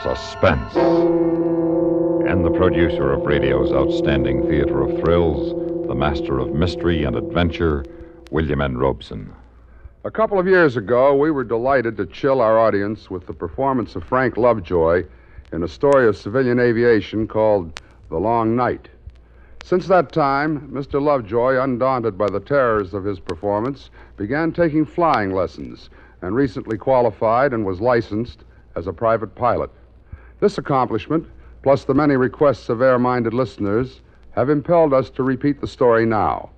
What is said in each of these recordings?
Suspense. And the producer of radio's outstanding theater of thrills, the master of mystery and adventure, William N. Robeson. A couple of years ago, we were delighted to chill our audience with the performance of Frank Lovejoy in a story of civilian aviation called The Long Night. Since that time, Mr. Lovejoy, undaunted by the terrors of his performance, began taking flying lessons and recently qualified and was licensed as a private pilot. This accomplishment, plus the many requests of air-minded listeners, have impelled us to repeat the story now,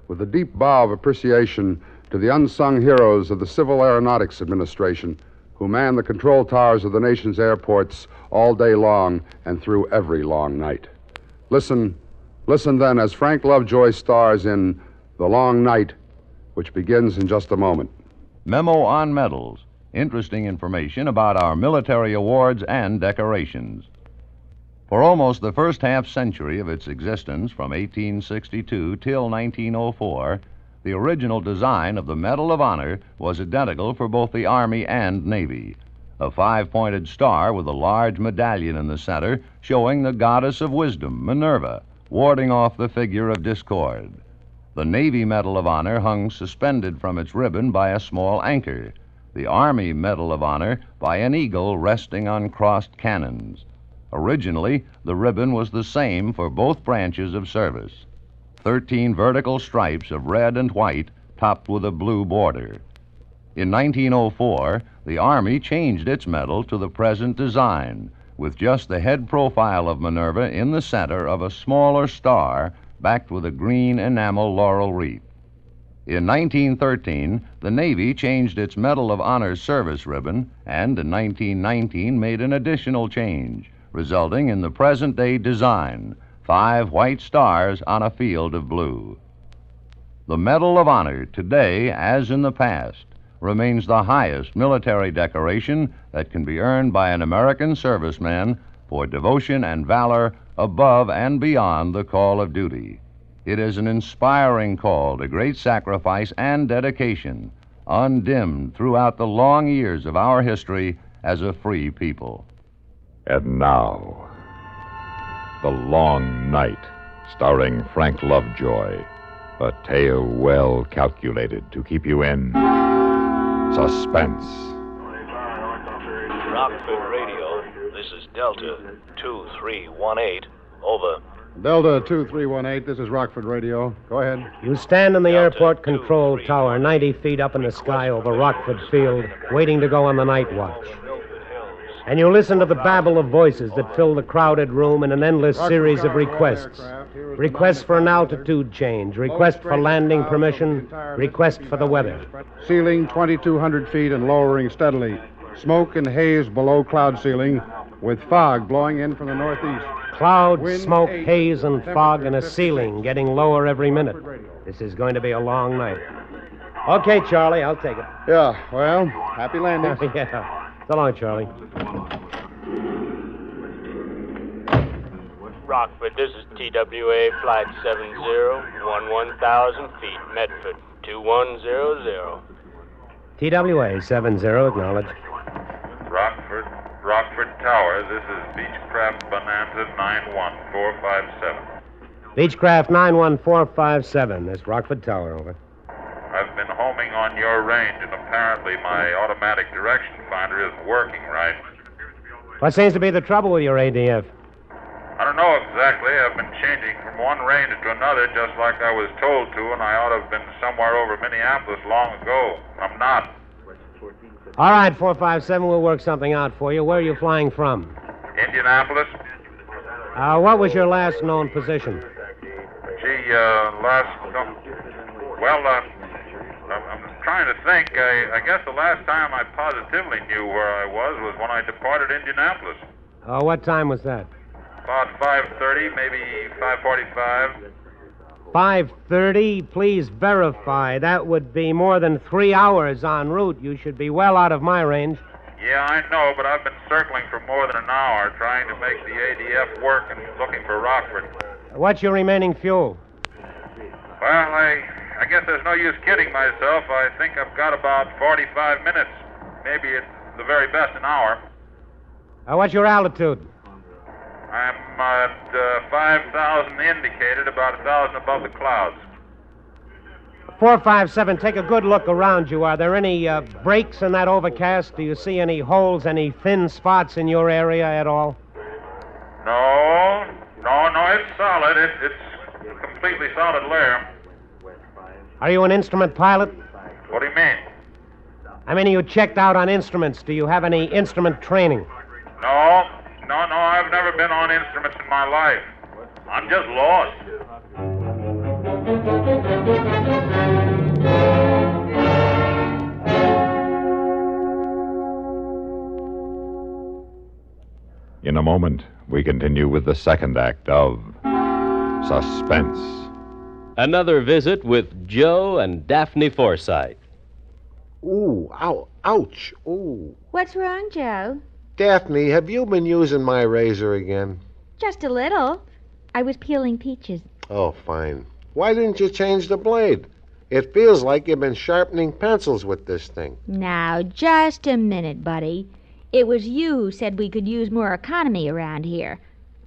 with a deep bow of appreciation to the unsung heroes of the Civil Aeronautics Administration who man the control towers of the nation's airports all day long and through every long night. Listen then as Frank Lovejoy stars in The Long Night, which begins in just a moment. Memo on medals. Interesting information about our military awards and decorations. For almost the first half-century of its existence, from 1862 till 1904, the original design of the Medal of Honor was identical for both the Army and Navy. A five-pointed star with a large medallion in the center showing the goddess of wisdom, Minerva, warding off the figure of discord. The Navy Medal of Honor hung suspended from its ribbon by a small anchor. The Army Medal of Honor by an eagle resting on crossed cannons. Originally, the ribbon was the same for both branches of service. 13 vertical stripes of red and white topped with a blue border. In 1904, the Army changed its medal to the present design, with just the head profile of Minerva in the center of a smaller star backed with a green enamel laurel wreath. In 1913, the Navy changed its Medal of Honor service ribbon and in 1919 made an additional change, resulting in the present-day design, 5 white stars on a field of blue. The Medal of Honor, today as in the past, remains the highest military decoration that can be earned by an American serviceman for devotion and valor above and beyond the call of duty. It is an inspiring call to great sacrifice and dedication, undimmed throughout the long years of our history as a free people. And now, The Long Night, starring Frank Lovejoy, a tale well calculated to keep you in suspense. Rockford Radio, this is Delta 2318, over. Delta 2318, this is Rockford Radio. Go ahead. You stand in the airport control tower 90 feet up in the sky over Rockford Field, waiting to go on the night watch. And you listen to the babble of voices that fill the crowded room in an endless series of requests. Requests for an altitude change, request for landing permission, request for the weather. Ceiling 2,200 feet and lowering steadily. Smoke and haze below cloud ceiling, with fog blowing in from the northeast. Cloud, smoke, haze, and fog, and a ceiling getting lower every minute. This is going to be a long night. Okay, Charlie, I'll take it. Yeah, well, happy landing. Yeah. So long, Charlie. Rockford, this is TWA Flight 70, 1000 feet, Medford, 2100. TWA 70, acknowledge. Rockford Tower, this is Beechcraft Bonanza 91457. Beechcraft 91457, this Rockford Tower, over. I've been homing on your range, and apparently my automatic direction finder isn't working right. What seems to be the trouble with your ADF? I don't know exactly. I've been changing from one range to another just like I was told to, and I ought to have been somewhere over Minneapolis long ago. I'm not. All right, 457, we'll work something out for you. Where are you flying from? Indianapolis? What was your last known position? I'm trying to think. I guess the last time I positively knew where I was when I departed Indianapolis. What time was that? About 5:30, maybe 5:45. 5:30? Please verify. That would be more than 3 hours en route. You should be well out of my range. Yeah, I know, but I've been circling for more than an hour trying to make the ADF work and looking for Rockford. What's your remaining fuel? Well, I guess there's no use kidding myself. I think I've got about 45 minutes. Maybe at the very best an hour. What's your altitude? I'm at 5,000 indicated, about 1,000 above the clouds. 457, take a good look around you. Are there any breaks in that overcast? Do you see any holes, any thin spots in your area at all? No, it's solid. It's completely solid layer. Are you an instrument pilot? What do you mean? I mean, are you checked out on instruments? Do you have any instrument training? No, I've never been on instruments in my life. I'm just lost. In a moment, we continue with the second act of Suspense. Another visit with Joe and Daphne Forsythe. Ooh, ow, ouch, ooh. What's wrong, Joe? Daphne, have you been using my razor again? Just a little. I was peeling peaches. Oh, fine. Why didn't you change the blade? It feels like you've been sharpening pencils with this thing. Now, just a minute, buddy. It was you who said we could use more economy around here.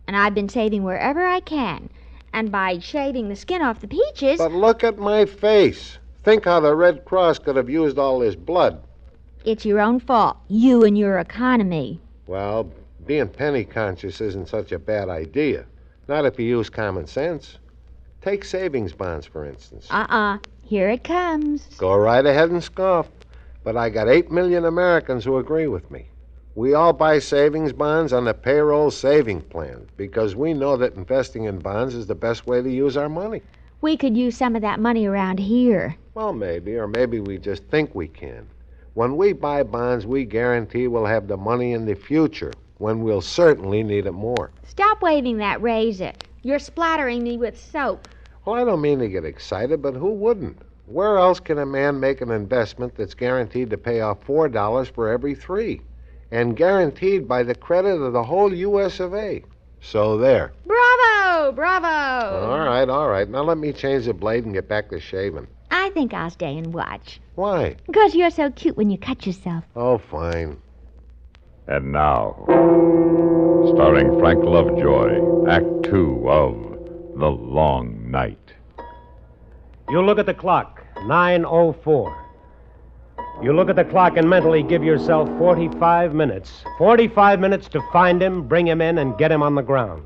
And I've been saving wherever I can. And by shaving the skin off the peaches... But look at my face. Think how the Red Cross could have used all this blood. It's your own fault. You and your economy. Well, being penny conscious isn't such a bad idea. Not if you use common sense. Take savings bonds, for instance. Here it comes. Go right ahead and scoff. But I got 8 million Americans who agree with me. We all buy savings bonds on the payroll saving plan because we know that investing in bonds is the best way to use our money. We could use some of that money around here. Well, maybe, or maybe we just think we can. When we buy bonds, we guarantee we'll have the money in the future, when we'll certainly need it more. Stop waving that razor. You're splattering me with soap. Well, I don't mean to get excited, but who wouldn't? Where else can a man make an investment that's guaranteed to pay off $4 for every 3? And guaranteed by the credit of the whole U.S. of A. So there. Bravo! Bravo! All right. Now let me change the blade and get back to shaving. I think I'll stay and watch. Why? Because you're so cute when you cut yourself. Oh, fine. And now, starring Frank Lovejoy, Act 2 of The Long Night. You look at the clock, 9:04. You look at the clock and mentally give yourself 45 minutes. 45 minutes to find him, bring him in, and get him on the ground.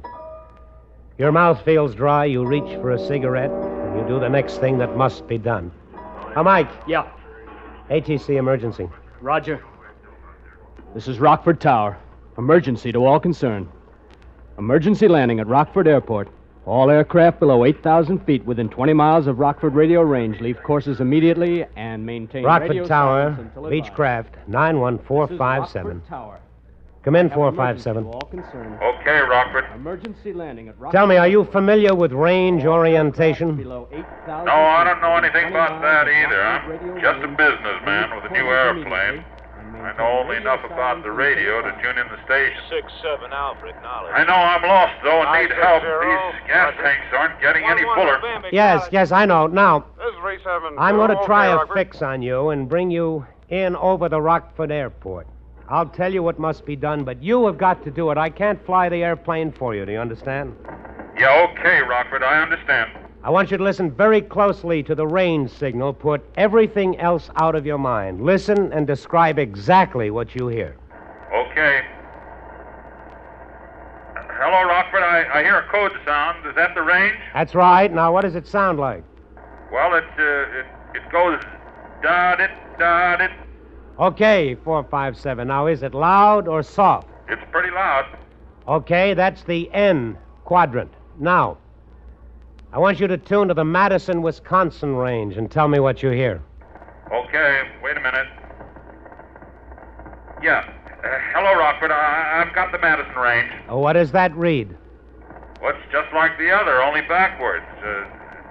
Your mouth feels dry, you reach for a cigarette, and you do the next thing that must be done. Mike. Yeah. ATC emergency. Roger. This is Rockford Tower. Emergency to all concerned. Emergency landing at Rockford Airport. All aircraft below 8,000 feet within 20 miles of Rockford radio range leave courses immediately and maintain Rockford radio Tower, silence until Beechcraft, 91457. Rockford Tower. Come in, 457. All concerned. Okay, Rockford. Emergency landing at Rockford. Tell me, are you familiar with range orientation? Below 8,000 No, I don't know anything about that either. I'm just a businessman with a new airplane. I know only enough about the radio to tune in the station. 67 Alfred, knowledge. I know I'm lost, though, and need help. These gas tanks aren't getting any fuller. Yes, I know. Now, This is 372. I'm going to try a Rockford. fix on you and bring you in over the Rockford Airport. I'll tell you what must be done, but you have got to do it. I can't fly the airplane for you. Do you understand? Yeah, okay, Rockford, I understand. I want you to listen very closely to the range signal. Put everything else out of your mind. Listen and describe exactly what you hear. Okay. Hello, Rockford. I hear a code sound. Is that the range? That's right. Now, what does it sound like? Well, it goes da-dit, da-dit. Okay, 457. Now, is it loud or soft? It's pretty loud. Okay, that's the N quadrant. Now, I want you to tune to the Madison, Wisconsin range and tell me what you hear. Okay, wait a minute. Yeah. Hello, Rockford. I've got the Madison range. What does that read? Well, it's just like the other, only backwards.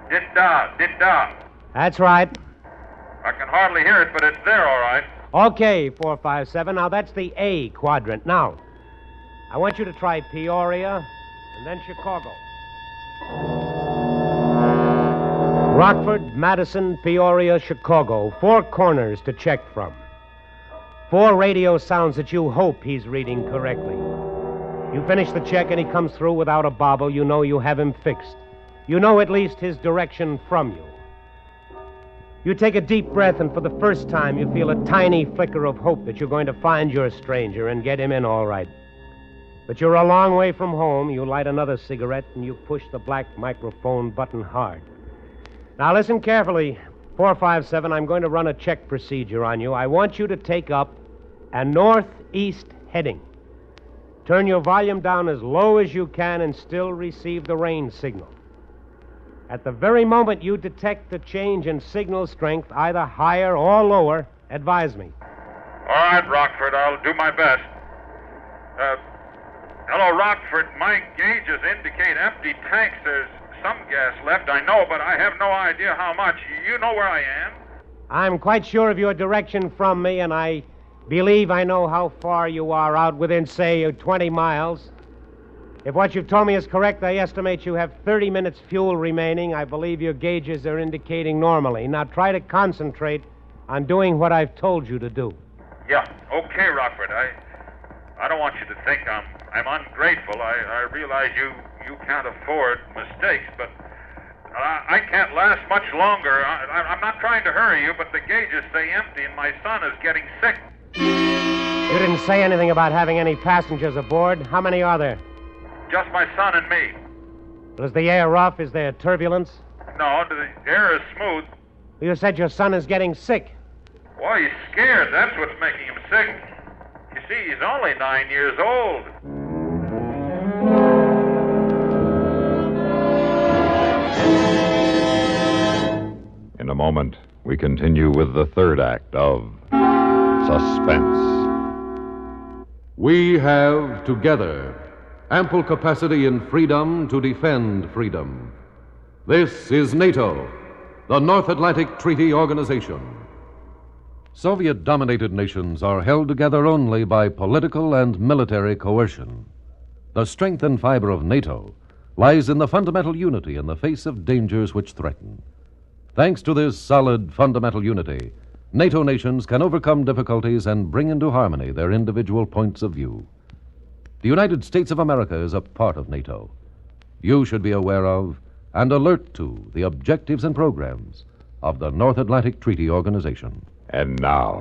Dit-da, dit-da. That's right. I can hardly hear it, but it's there, all right. Okay, 457. Now, that's the A quadrant. Now, I want you to try Peoria and then Chicago. Rockford, Madison, Peoria, Chicago. 4 corners to check from. 4 radio sounds that you hope he's reading correctly. You finish the check and he comes through without a bobble. You know you have him fixed. You know at least his direction from you. You take a deep breath, and for the first time you feel a tiny flicker of hope that you're going to find your stranger and get him in all right. But you're a long way from home. You light another cigarette and you push the black microphone button hard. Now listen carefully. 457, I'm going to run a check procedure on you. I want you to take up a northeast heading. Turn your volume down as low as you can and still receive the rain signal. At the very moment you detect a change in signal strength, either higher or lower, advise me. All right, Rockford, I'll do my best. Hello, Rockford. My gauges indicate empty tanks. There's some gas left, I know, but I have no idea how much. You know where I am? I'm quite sure of your direction from me, and I believe I know how far you are out within, say, 20 miles. If what you've told me is correct, I estimate you have 30 minutes fuel remaining. I believe your gauges are indicating normally. Now try to concentrate on doing what I've told you to do. Yeah, okay, Rockford. I don't want you to think I'm ungrateful. I realize you can't afford mistakes, but I can't last much longer. I'm not trying to hurry you, but the gauges stay empty and my son is getting sick. You didn't say anything about having any passengers aboard. How many are there? Just my son and me. Is the air rough? Is there turbulence? No, the air is smooth. You said your son is getting sick. Well, he's scared. That's what's making him sick. You see, he's only 9 years old. In a moment, we continue with the third act of Suspense. We have, together, ample capacity and freedom to defend freedom. This is NATO, the North Atlantic Treaty Organization. Soviet-dominated nations are held together only by political and military coercion. The strength and fiber of NATO lies in the fundamental unity in the face of dangers which threaten. Thanks to this solid fundamental unity, NATO nations can overcome difficulties and bring into harmony their individual points of view. The United States of America is a part of NATO. You should be aware of and alert to the objectives and programs of the North Atlantic Treaty Organization. And now,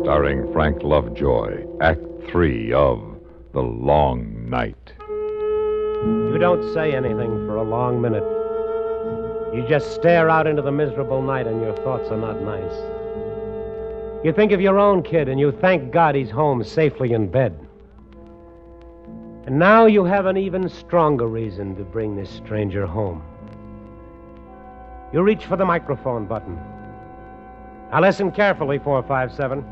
starring Frank Lovejoy, Act 3 of The Long Night. You don't say anything for a long minute. You just stare out into the miserable night and your thoughts are not nice. You think of your own kid and you thank God he's home safely in bed. And now you have an even stronger reason to bring this stranger home. You reach for the microphone button. Now listen carefully, 457.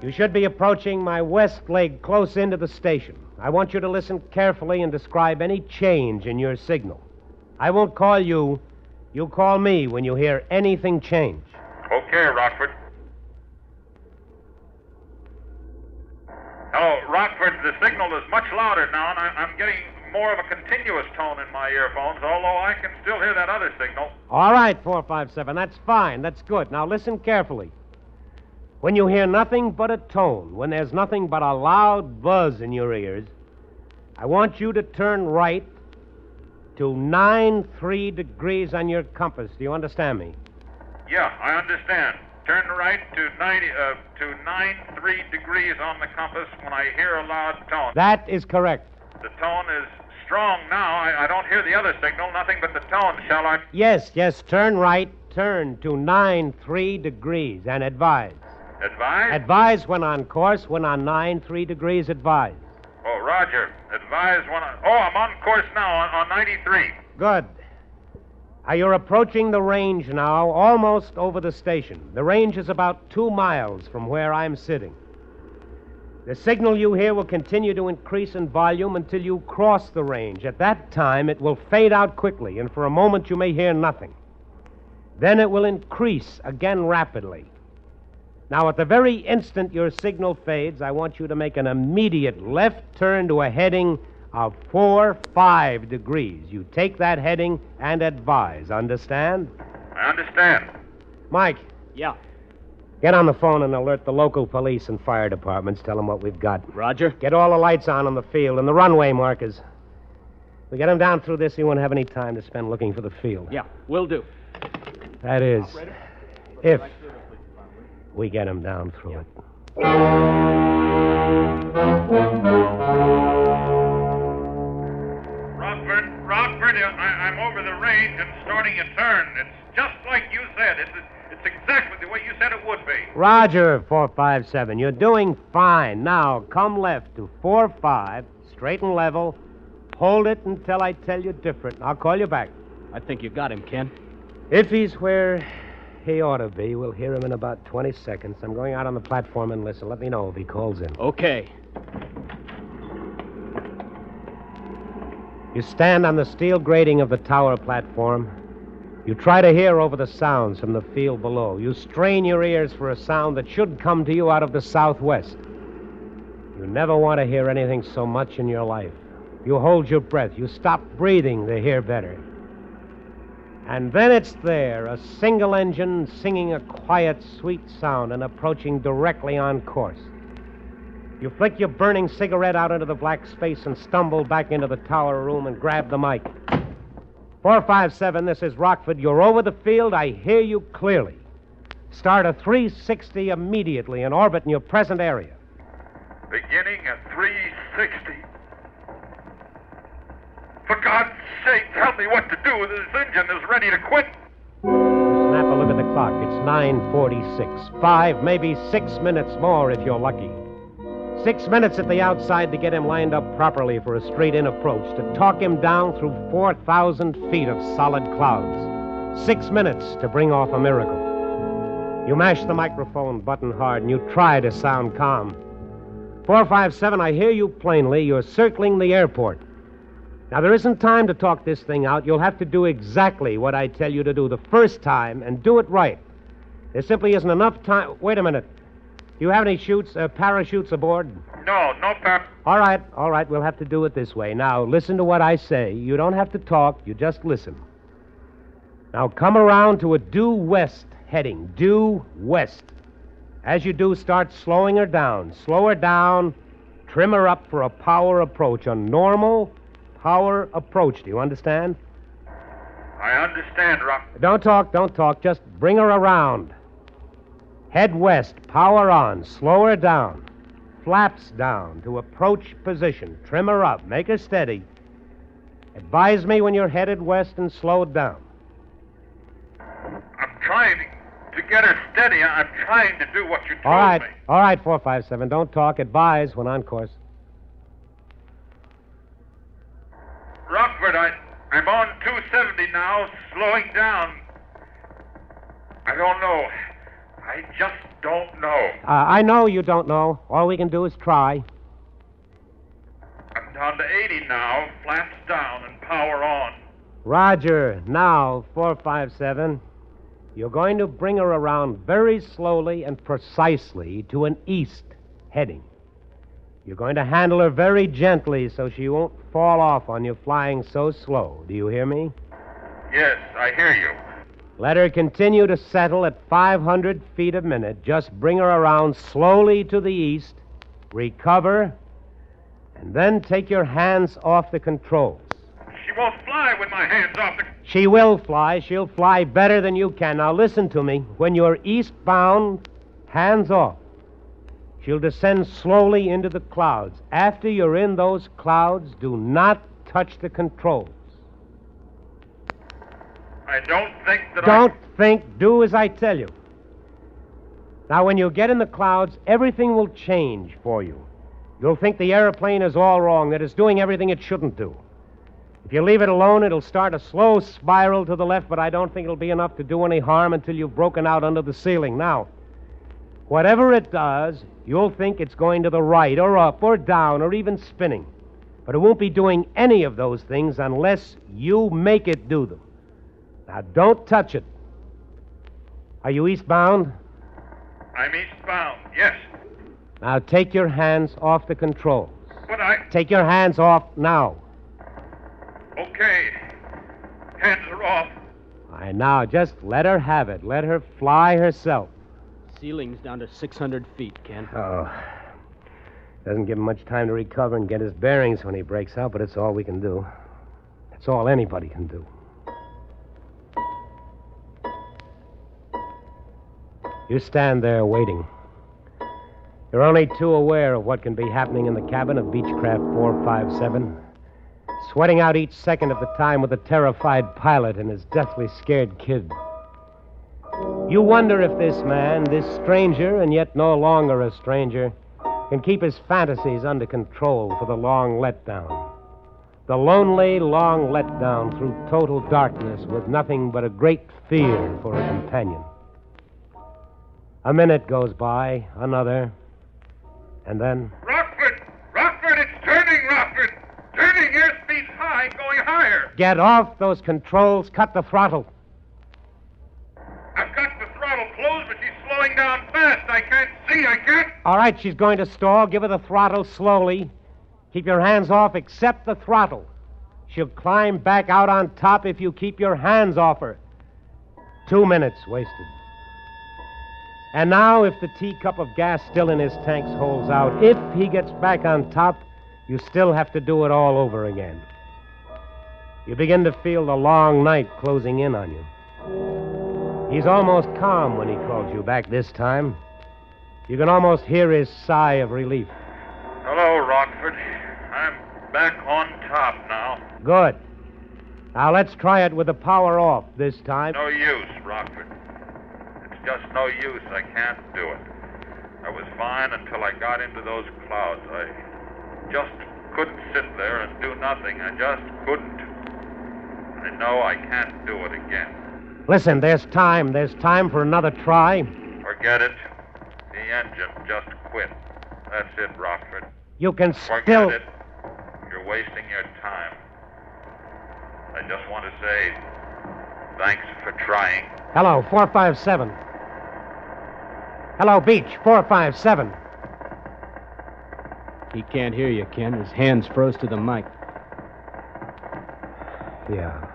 You should be approaching my west leg close into the station. I want you to listen carefully and describe any change in your signal. I won't call you. You call me when you hear anything change. Okay, Rockford. Hello, Rockford. The signal is much louder now, and I'm getting more of a continuous tone in my earphones, although I can still hear that other signal. All right, 457. That's fine. That's good. Now listen carefully. When you hear nothing but a tone, when there's nothing but a loud buzz in your ears, I want you to turn right to 93 degrees on your compass. Do you understand me? Yeah, I understand. Turn right to 93 degrees on the compass when I hear a loud tone. That is correct. The tone is strong now. I don't hear the other signal, nothing but the tone. Shall I? Yes, turn right. Turn to 93 degrees and advise. Advise? Advise when on course. When on 93 degrees, advise. Oh, Roger. Advise when I... Oh, I'm on course now on 93. Good. You're approaching the range now, almost over the station. The range is about 2 miles from where I'm sitting. The signal you hear will continue to increase in volume until you cross the range. At that time, it will fade out quickly, and for a moment you may hear nothing. Then it will increase again rapidly. Now, at the very instant your signal fades, I want you to make an immediate left turn to a heading of 45 degrees. You take that heading and advise. Understand? I understand. Mike. Yeah. Get on the phone and alert the local police and fire departments. Tell them what we've got. Roger. Get all the lights on the field and the runway markers. We get them down through this, he won't have any time to spend looking for the field. Yeah, will do. That is, if we get him down through it. Rockford, I'm over the range and starting a turn. It's just like you said. It's exactly the way you said it would be. Roger, 457. You're doing fine. Now, come left to 45, straight and level. Hold it until I tell you different. I'll call you back. I think you got him, Ken. If he's where he ought to be, we'll hear him in about 20 seconds. I'm going out on the platform and listen. Let me know if he calls in. Okay. You stand on the steel grating of the tower platform. You try to hear over the sounds from the field below. You strain your ears for a sound that should come to you out of the southwest. You never want to hear anything so much in your life. You hold your breath. You stop breathing to hear better. And then it's there, a single engine singing a quiet, sweet sound and approaching directly on course. You flick your burning cigarette out into the black space and stumble back into the tower room and grab the mic. 457, this is Rockford. You're over the field. I hear you clearly. Start a 360 immediately and orbit in your present area. Beginning at 360. For God's sake, tell me what to do. This engine is ready to quit. Snap a look at the clock. It's 9:46. 5, maybe 6 minutes more if you're lucky. 6 minutes at the outside to get him lined up properly for a straight-in approach, to talk him down through 4,000 feet of solid clouds. 6 minutes to bring off a miracle. You mash the microphone button hard and you try to sound calm. 457, I hear you plainly. You're circling the airport. Now, there isn't time to talk this thing out. You'll have to do exactly what I tell you to do the first time and do it right. There simply isn't enough time. Wait a minute. Do you have any parachutes aboard? No parachutes. All right. We'll have to do it this way. Now, listen to what I say. You don't have to talk. You just listen. Now, come around to a due west heading. Due west. As you do, start slowing her down. Slow her down. Trim her up for a power approach. A normal power approach. Do you understand? I understand, Rock. Don't talk. Just bring her around. Head west, power on, slow her down. Flaps down to approach position. Trim her up, make her steady. Advise me when you're headed west and slow down. I'm trying to get her steady. I'm trying to do what you told me. All right, 457. Don't talk. Advise when on course. Rockford, I'm on 270 now, slowing down. I don't know. I just don't know. I know you don't know. All we can do is try. I'm down to 80 now, flaps down and power on. Roger. Now, 457, you're going to bring her around very slowly and precisely to an east heading. You're going to handle her very gently so she won't fall off on you flying so slow. Do you hear me? Yes, I hear you. Let her continue to settle at 500 feet a minute. Just bring her around slowly to the east, recover, and then take your hands off the controls. She won't fly with my hands off the... She will fly. She'll fly better than you can. Now listen to me. When you're eastbound, hands off. She'll descend slowly into the clouds. After you're in those clouds, do not touch the controls. I don't think that Don't think. Do as I tell you. Now, when you get in the clouds, everything will change for you. You'll think the airplane is all wrong, that it's doing everything it shouldn't do. If you leave it alone, it'll start a slow spiral to the left, but I don't think it'll be enough to do any harm until you've broken out under the ceiling. Now, whatever it does, you'll think it's going to the right or up or down or even spinning. But it won't be doing any of those things unless you make it do them. Now, don't touch it. Are you eastbound? I'm eastbound, yes. Now, take your hands off the controls. But Take your hands off now. Okay. Hands are off. All right, now, just let her have it. Let her fly herself. ceiling's down to 600 feet, Ken. Oh. Doesn't give him much time to recover and get his bearings when he breaks out, but it's all we can do. It's all anybody can do. You stand there waiting. You're only too aware of what can be happening in the cabin of Beechcraft 457, sweating out each second of the time with a terrified pilot and his deathly scared kid. You wonder if this man, this stranger, and yet no longer a stranger, can keep his fantasies under control for the long letdown. The lonely, long letdown through total darkness with nothing but a great fear for a companion. A minute goes by, another, and then... Rockford! Rockford, it's turning, Rockford! Turning, airspeed's high, going higher! Get off those controls, cut the throttle. I've got the throttle closed, but she's slowing down fast. I can't see, I can't... All right, she's going to stall. Give her the throttle slowly. Keep your hands off except the throttle. She'll climb back out on top if you keep your hands off her. 2 minutes wasted. And now, if the teacup of gas still in his tanks holds out, if he gets back on top, you still have to do it all over again. You begin to feel the long night closing in on you. He's almost calm when he calls you back this time. You can almost hear his sigh of relief. Hello, Rockford. I'm back on top now. Good. Now let's try it with the power off this time. No use, Rockford. It's just no use. I can't do it. I was fine until I got into those clouds. I just couldn't sit there and do nothing. I just couldn't. I know I can't do it again. Listen, there's time. There's time for another try. Forget it. The engine just quit. That's it, Rockford. You can Forget still... it. You're wasting your time. I just want to say thanks for trying. Hello, 457. Hello, Beach, 457. He can't hear you, Ken. His hands froze to the mic. Yeah.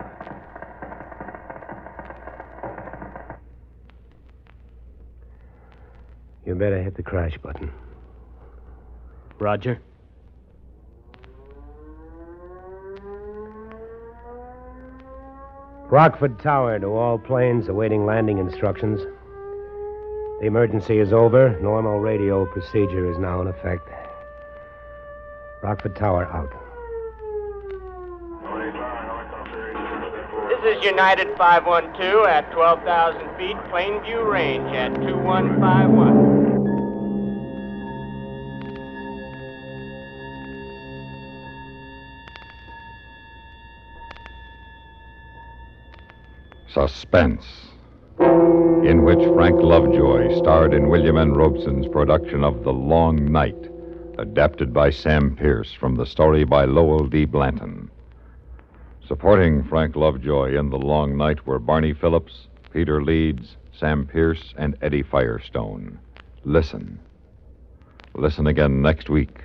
You better hit the crash button. Roger. Rockford Tower to all planes awaiting landing instructions. The emergency is over. Normal radio procedure is now in effect. Rockford Tower out. This is United 512 at 12,000 feet, Plainview Range at 2151. Suspense, in which Frank Lovejoy starred in William N. Robeson's production of The Long Night, adapted by Sam Pierce from the story by Lowell D. Blanton. Supporting Frank Lovejoy in The Long Night were Barney Phillips, Peter Leeds, Sam Pierce, and Eddie Firestone. Listen. Listen again next week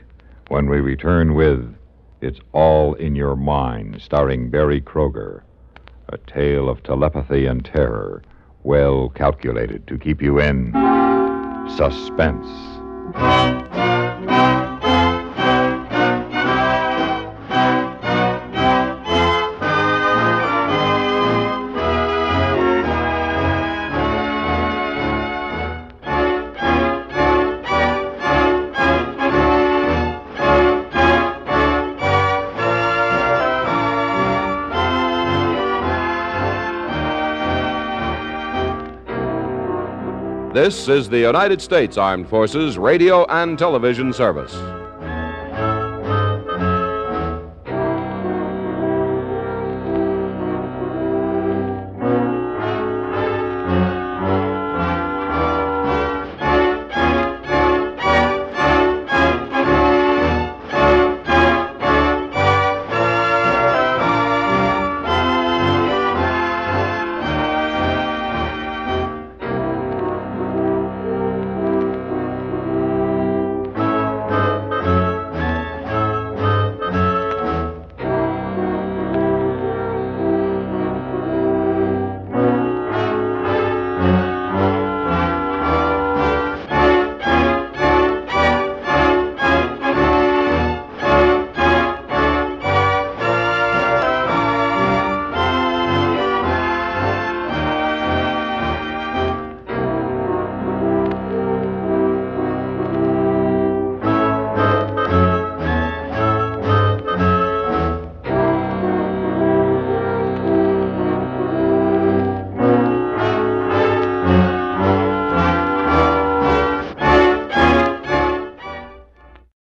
when we return with It's All in Your Mind, starring Barry Kroger. A tale of telepathy and terror, well calculated to keep you in suspense. This is the United States Armed Forces Radio and Television Service.